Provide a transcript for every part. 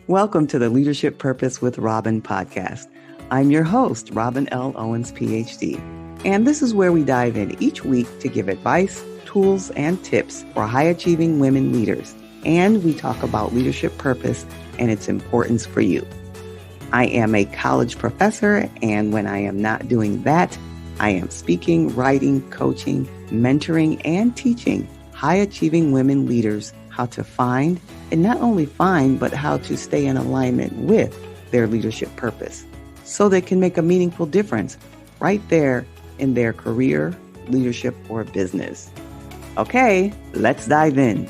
Welcome to the Leadership Purpose with Robin podcast. I'm your host, Robin L. Owens, PhD, and this is where we dive in each week to give advice, tools, and tips for high-achieving women leaders, and we talk about leadership purpose and its importance for you. I am a college professor, and when I am not doing that, I am speaking, writing, coaching, mentoring, and teaching high-achieving women leaders how to find, and not only find, but how to stay in alignment with their leadership purpose so they can make a meaningful difference right there in their career, leadership, or business. Okay, let's dive in.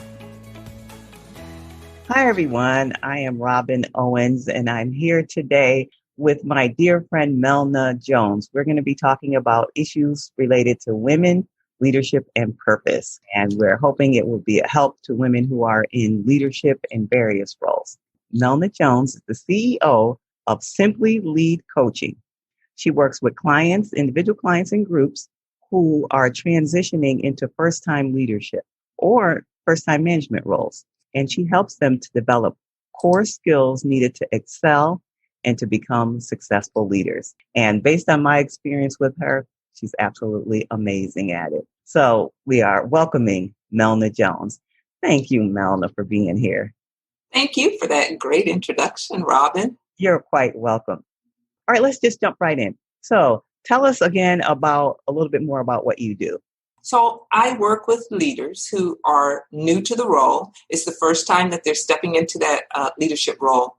Hi, everyone. I am Robin Owens, and I'm here today with my dear friend, Melna Jones. We're going to be talking about issues related to women, leadership, and purpose. And we're hoping it will be a help to women who are in leadership in various roles. Melna Jones is the CEO of Simply Lead Coaching. She works with clients, individual clients and groups who are transitioning into first-time leadership or first-time management roles. And she helps them to develop core skills needed to excel and to become successful leaders. And based on my experience with her, she's absolutely amazing at it. So we are welcoming Melna Jones. Thank you, Melna, for being here. Thank you for that great introduction, Robin. You're quite welcome. All right, let's just jump right in. So tell us again about a little bit more about what you do. So I work with leaders who are new to the role. It's the first time that they're stepping into that leadership role.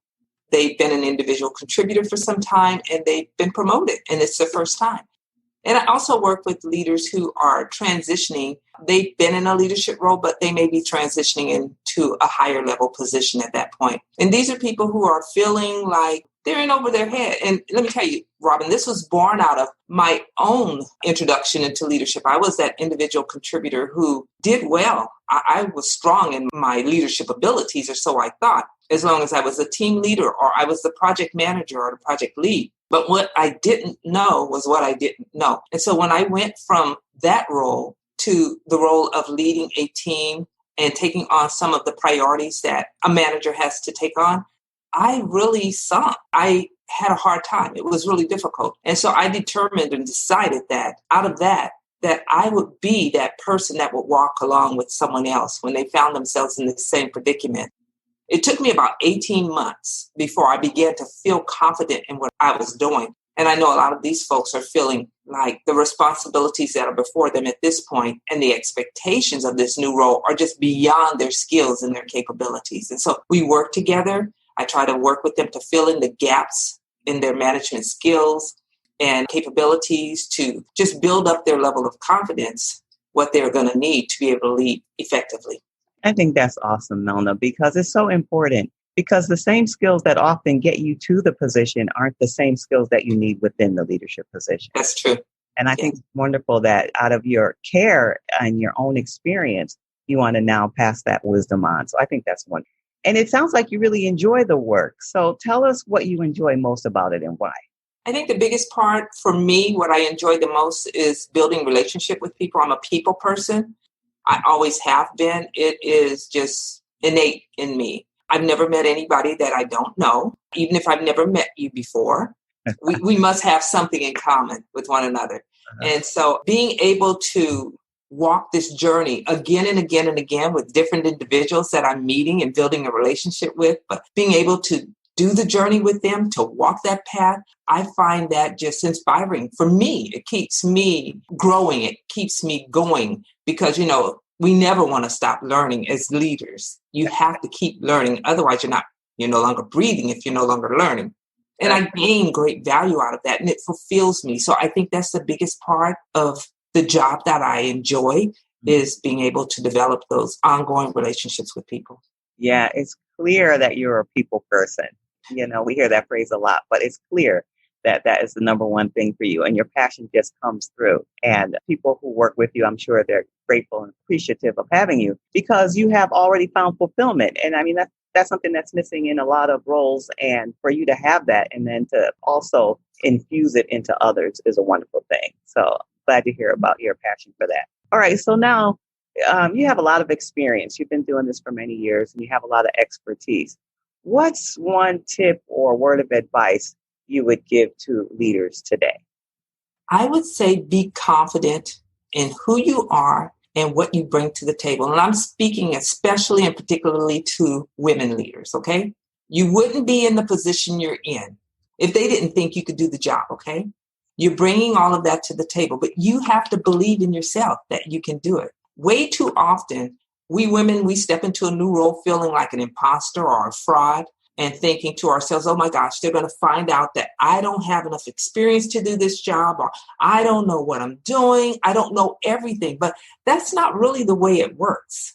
They've been an individual contributor for some time and they've been promoted, and it's their first time. And I also work with leaders who are transitioning. They've been in a leadership role, but they may be transitioning into a higher level position at that point. And these are people who are feeling like they're in over their head. And let me tell you, Robin, this was born out of my own introduction into leadership. I was that individual contributor who did well. I was strong in my leadership abilities, or so I thought, as long as I was a team leader or I was the project manager or the project lead. But what I didn't know was what I didn't know. And so when I went from that role to the role of leading a team and taking on some of the priorities that a manager has to take on, I really sunk. I had a hard time. It was really difficult. And so I determined and decided that out of that I would be that person that would walk along with someone else when they found themselves in the same predicament. It took me about 18 months before I began to feel confident in what I was doing. And I know a lot of these folks are feeling like the responsibilities that are before them at this point and the expectations of this new role are just beyond their skills and their capabilities. And so we work together. I try to work with them to fill in the gaps in their management skills and capabilities to just build up their level of confidence, what they're going to need to be able to lead effectively. I think that's awesome, Melna, because it's so important, because the same skills that often get you to the position aren't the same skills that you need within the leadership position. That's true. And I think it's wonderful that out of your care and your own experience, you want to now pass that wisdom on. So I think that's wonderful. And it sounds like you really enjoy the work. So tell us what you enjoy most about it and why. I think the biggest part for me, what I enjoy the most is building relationship with people. I'm a people person. I always have been. It is just innate in me. I've never met anybody that I don't know. Even if I've never met you before, we must have something in common with one another. And so being able to walk this journey again and again and again with different individuals that I'm meeting and building a relationship with, but being able to do the journey with them, to walk that path, I find that just inspiring. For me, it keeps me growing. It keeps me going because, we never want to stop learning as leaders. You have to keep learning. Otherwise, you're no longer breathing if you're no longer learning. And I gain great value out of that, and it fulfills me. So I think that's the biggest part of the job that I enjoy is being able to develop those ongoing relationships with people. Yeah, it's clear that you're a people person. We hear that phrase a lot, but it's clear that is the number one thing for you, and your passion just comes through. And people who work with you, I'm sure they're grateful and appreciative of having you because you have already found fulfillment. And I mean, that's something that's missing in a lot of roles. And for you to have that and then to also infuse it into others is a wonderful thing. So glad to hear about your passion for that. All right. So now you have a lot of experience. You've been doing this for many years and you have a lot of expertise. What's one tip or word of advice you would give to leaders today? I would say be confident in who you are and what you bring to the table. And I'm speaking especially and particularly to women leaders, okay? You wouldn't be in the position you're in if they didn't think you could do the job, okay? You're bringing all of that to the table, but you have to believe in yourself that you can do it. Way too often, we women, we step into a new role feeling like an imposter or a fraud and thinking to ourselves, oh my gosh, they're going to find out that I don't have enough experience to do this job, or I don't know what I'm doing. I don't know everything. But that's not really the way it works.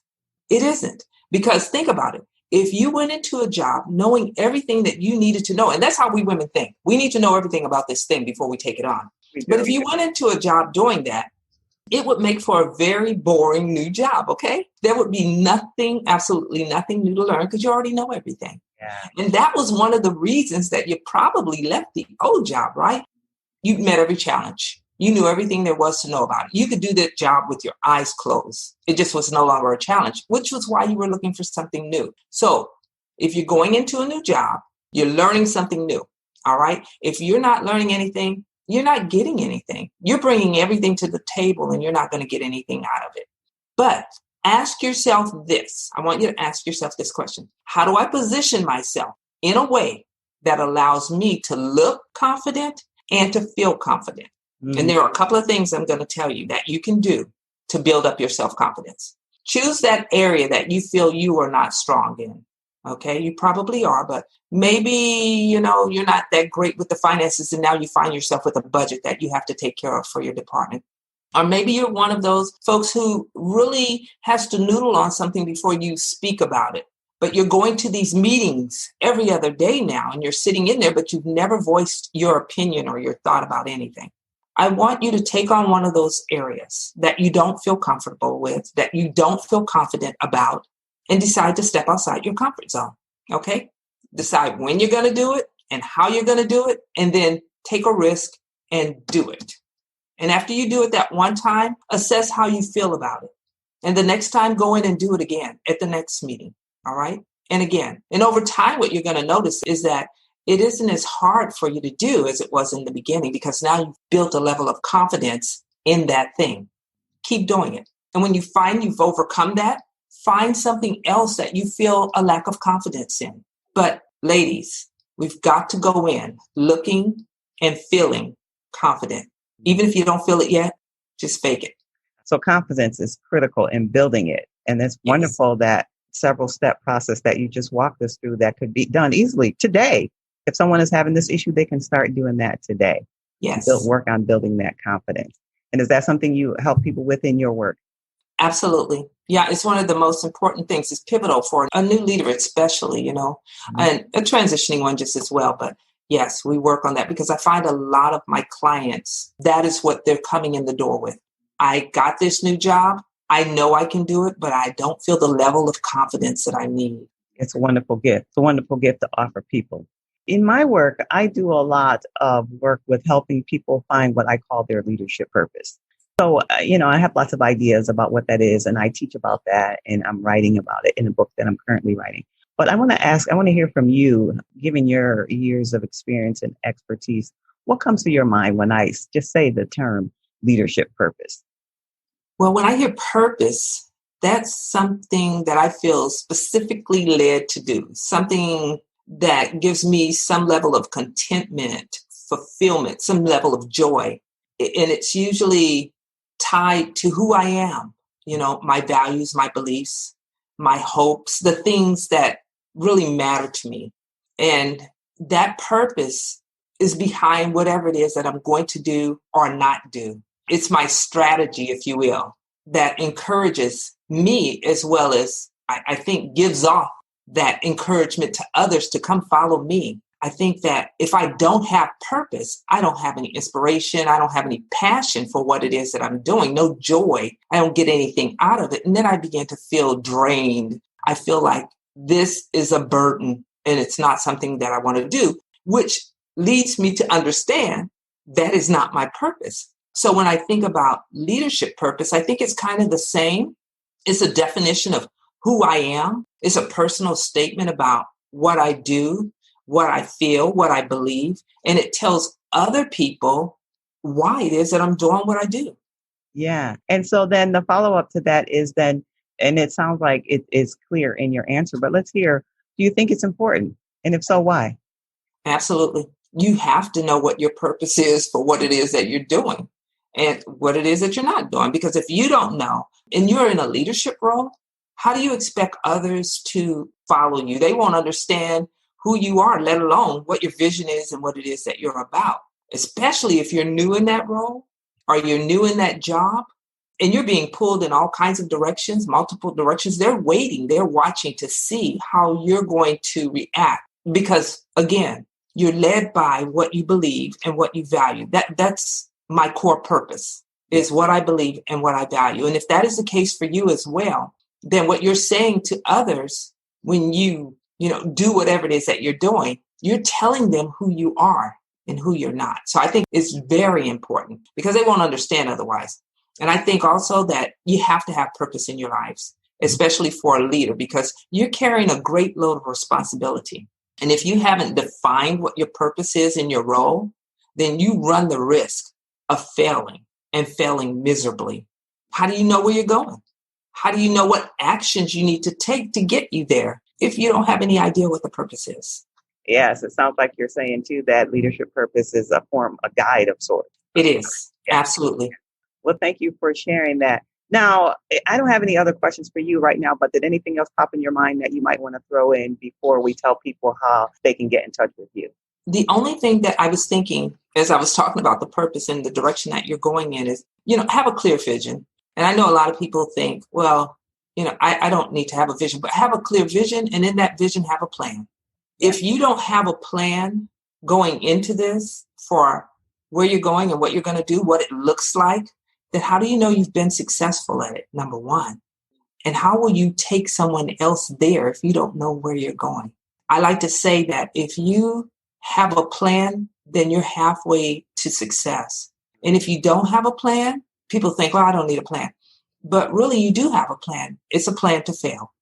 It isn't. Because think about it. If you went into a job knowing everything that you needed to know, and that's how we women think, we need to know everything about this thing before we take it on. We But do. if you went into a job doing that, it would make for a very boring new job, okay? There would be nothing, absolutely nothing new to learn because you already know everything. Yeah. And that was one of the reasons that you probably left the old job, right? You met every challenge. You knew everything there was to know about it. You could do that job with your eyes closed. It just was no longer a challenge, which was why you were looking for something new. So if you're going into a new job, you're learning something new. All right. If you're not learning anything, you're not getting anything. You're bringing everything to the table and you're not going to get anything out of it. But ask yourself this. I want you to ask yourself this question. How do I position myself in a way that allows me to look confident and to feel confident? Mm. And there are a couple of things I'm going to tell you that you can do to build up your self-confidence. Choose that area that you feel you are not strong in. Okay, you probably are, but maybe, you're not that great with the finances and now you find yourself with a budget that you have to take care of for your department. Or maybe you're one of those folks who really has to noodle on something before you speak about it. But you're going to these meetings every other day now and you're sitting in there, but you've never voiced your opinion or your thought about anything. I want you to take on one of those areas that you don't feel comfortable with, that you don't feel confident about, and decide to step outside your comfort zone. Okay? Decide when you're going to do it and how you're going to do it, and then take a risk and do it. And after you do it that one time, assess how you feel about it. And the next time, go in and do it again at the next meeting. All right? And again. And over time, what you're going to notice is that it isn't as hard for you to do as it was in the beginning because now you've built a level of confidence in that thing. Keep doing it. And when you find you've overcome that, find something else that you feel a lack of confidence in. But ladies, we've got to go in looking and feeling confident. Even if you don't feel it yet, just fake it. So confidence is critical in building it. And it's Yes. wonderful that several step process that you just walked us through that could be done easily today. If someone is having this issue, they can start doing that today. Yes. Work on building that confidence. And is that something you help people with in your work? Absolutely. Yeah, it's one of the most important things. It's pivotal for a new leader, especially, and a transitioning one just as well. But yes, we work on that because I find a lot of my clients, that is what they're coming in the door with. I got this new job. I know I can do it, but I don't feel the level of confidence that I need. It's a wonderful gift. It's a wonderful gift to offer people. In my work, I do a lot of work with helping people find what I call their leadership purpose. So, I have lots of ideas about what that is, and I teach about that, and I'm writing about it in a book that I'm currently writing. But I want to hear from you, given your years of experience and expertise, what comes to your mind when I just say the term leadership purpose? Well, when I hear purpose, that's something that I feel specifically led to do, something that gives me some level of contentment, fulfillment, some level of joy. And it's usually tied to who I am, my values, my beliefs, my hopes, the things that really matter to me. And that purpose is behind whatever it is that I'm going to do or not do. It's my strategy, if you will, that encourages me as well as I think gives off that encouragement to others to come follow me. I think that if I don't have purpose, I don't have any inspiration. I don't have any passion for what it is that I'm doing, no joy. I don't get anything out of it. And then I begin to feel drained. I feel like this is a burden and it's not something that I want to do, which leads me to understand that is not my purpose. So when I think about leadership purpose, I think it's kind of the same. It's a definition of who I am. It's a personal statement about what I do, what I feel, what I believe, and it tells other people why it is that I'm doing what I do. Yeah. And so then the follow up to that is then, and it sounds like it is clear in your answer, but let's hear, do you think it's important? And if so, why? Absolutely. You have to know what your purpose is for what it is that you're doing and what it is that you're not doing. Because if you don't know and you're in a leadership role, how do you expect others to follow you? They won't understand who you are, let alone what your vision is and what it is that you're about, especially if you're new in that role or you're new in that job and you're being pulled in all kinds of directions, multiple directions. They're waiting, they're watching to see how you're going to react. Because again, you're led by what you believe and what you value. That's my core purpose, is what I believe and what I value. And if that is the case for you as well, then what you're saying to others when you do whatever it is that you're doing, you're telling them who you are and who you're not. So I think it's very important because they won't understand otherwise. And I think also that you have to have purpose in your lives, especially for a leader, because you're carrying a great load of responsibility. And if you haven't defined what your purpose is in your role, then you run the risk of failing and failing miserably. How do you know where you're going? How do you know what actions you need to take to get you there if you don't have any idea what the purpose is? Yes, it sounds like you're saying too that leadership purpose is a guide of sorts. It is. Yeah. Absolutely. Well, thank you for sharing that. Now, I don't have any other questions for you right now, but did anything else pop in your mind that you might want to throw in before we tell people how they can get in touch with you? The only thing that I was thinking as I was talking about the purpose and the direction that you're going in is, have a clear vision. And I know a lot of people think, well, I don't need to have a vision, but have a clear vision. And in that vision, have a plan. If you don't have a plan going into this for where you're going and what you're going to do, what it looks like, then how do you know you've been successful at it? Number one. And how will you take someone else there if you don't know where you're going? I like to say that if you have a plan, then you're halfway to success. And if you don't have a plan, people think, well, I don't need a plan. But really, you do have a plan. It's a plan to fail.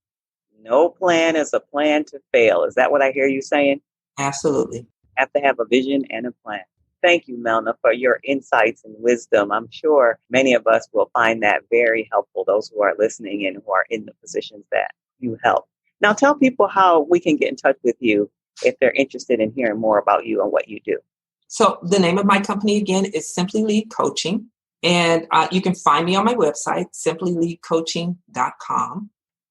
No plan is a plan to fail. Is that what I hear you saying? Absolutely. Have to have a vision and a plan. Thank you, Melna, for your insights and wisdom. I'm sure many of us will find that very helpful, those who are listening and who are in the positions that you help. Now, tell people how we can get in touch with you if they're interested in hearing more about you and what you do. So the name of my company, again, is Simply Lead Coaching. And you can find me on my website, simplyleadcoaching.com.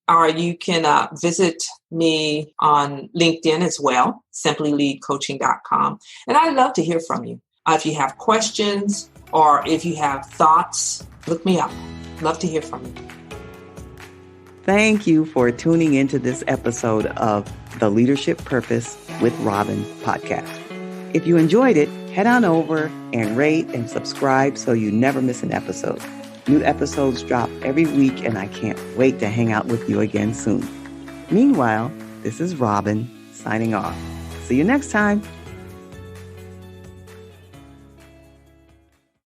Or you can visit me on LinkedIn as well, simplyleadcoaching.com. And I'd love to hear from you. If you have questions or if you have thoughts, look me up. Love to hear from you. Thank you for tuning into this episode of the Leadership Purpose with Robin podcast. If you enjoyed it, head on over and rate and subscribe so you never miss an episode. New episodes drop every week, and I can't wait to hang out with you again soon. Meanwhile, this is Robin signing off. See you next time.